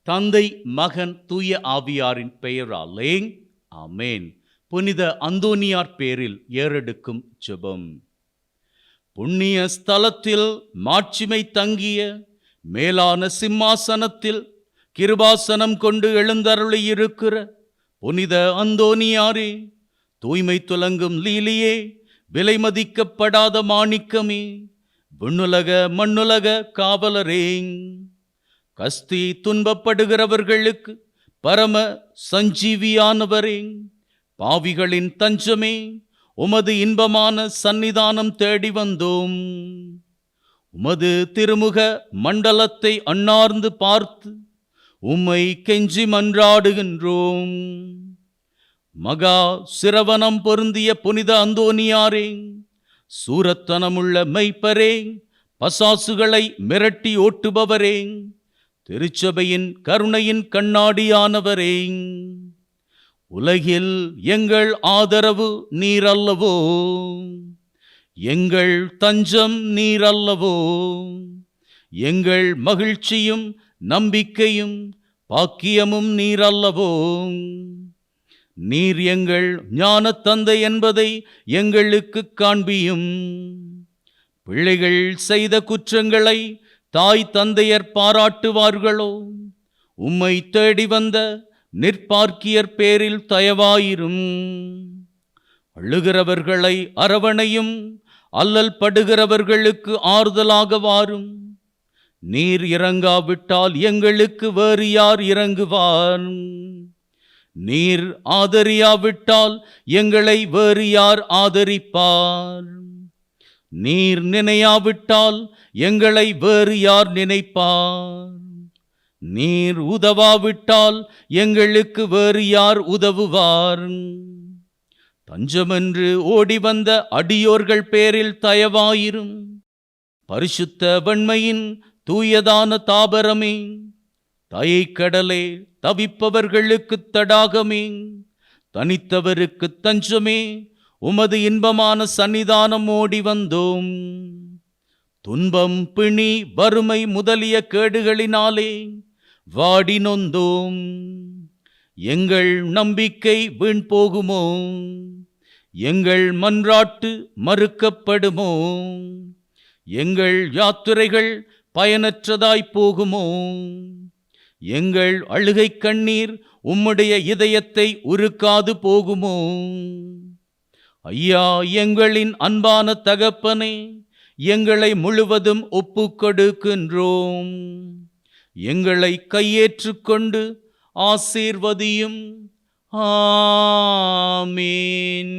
தந்தை, மகன், தூய ஆவியாரின் பெயராலே ஆமென். புனித அந்தோனியார் பேரில் ஏறெடுக்கும் ஜெபம். புண்ணிய ஸ்தலத்தில் மாட்சிமை தங்கிய மேலான சிம்மாசனத்தில் கிருபாசனம் கொண்டு எழுந்தருளியிருக்கிற புனித அந்தோனியாரே, தூய்மை துலங்கும் லீலியே, விலை மதிக்கப்படாத மாணிக்கமே, விண்ணுலக மண்ணுலக காவலரே, கஸ்தி துன்பப்படுகிறவர்களுக்கு பரம சஞ்சீவியானவரே, பாவிகளின் தஞ்சமே, உமது இன்பமான சந்நிதானம் தேடி வந்தோம். உமது திருமுக மண்டலத்தை அண்ணார்ந்து பார்த்து உம்மை கெஞ்சி மன்றாடுகின்றோம். மகா சிரவணம் பொருந்திய புனித அந்தோனியாரே, சூரத்தனமுள்ள மெய்ப்பரே, பசாசுகளை மிரட்டி ஓட்டுபவரே, திருச்சபையின் கருணையின் கண்ணாடியானவரே, உலகில் எங்கள் ஆதரவு நீரல்லவோ, எங்கள் தஞ்சம் நீரல்லவோ, எங்கள் மகிழ்ச்சியும் நம்பிக்கையும் பாக்கியமும் நீரல்லவோ. நீர் எங்கள் ஞான தந்தை என்பதை எங்களுக்கு காண்பியும். பிள்ளைகள் செய்த குற்றங்களை தாய் தந்தையர் பாராட்டுவார்களோ? உம்மை தேடி வந்த நிற்பார்க்கியர் பேரில் தயவாயிரும். அழுகிறவர்களை அரவணையும், அல்லல் படுகிறவர்களுக்கு ஆறுதலாக வாரும். நீர் இறங்காவிட்டால் எங்களுக்கு வேறு யார் இறங்குவார்? நீர் ஆதரியாவிட்டால் எங்களை வேறு யார் ஆதரிப்பார்? நீர் நினையாவிட்டால் எங்களை வேறு யார் நினைப்பார்? நீர் உதவாவிட்டால் எங்களுக்கு வேறு யார் உதவுவார்? தஞ்சமென்று ஓடி வந்த அடியோர்கள் பேரில் தயவாயிரும். பரிசுத்த வெண்மையின் தூயதான தாபரமே, தயைக்கடலே, தவிப்பவர்களுக்கு தடாகமே, தனித்தவருக்கு தஞ்சமே, உமது இன்பமான சன்னிதானம் ஓடி வந்தோம். துன்பம், பிணி, வறுமை முதலிய கேடுகளினாலே வாடி நொந்தோம். எங்கள் நம்பிக்கை வீண் போகுமோ? எங்கள் மன்றாட்டு மறுக்கப்படுமோ? எங்கள் யாத்திரைகள் பயனற்றதாய் போகுமோ? எங்கள் அழுகை கண்ணீர் உம்முடைய இதயத்தை உருக்காது போகுமோ? ஐயா, எங்களின் அன்பான தகப்பனே, எங்களை முழுவதும் ஒப்புக்கொடுக்கின்றோம். எங்களை கையேற்றுக்கொண்டு ஆசீர்வதியும். ஆமீன்.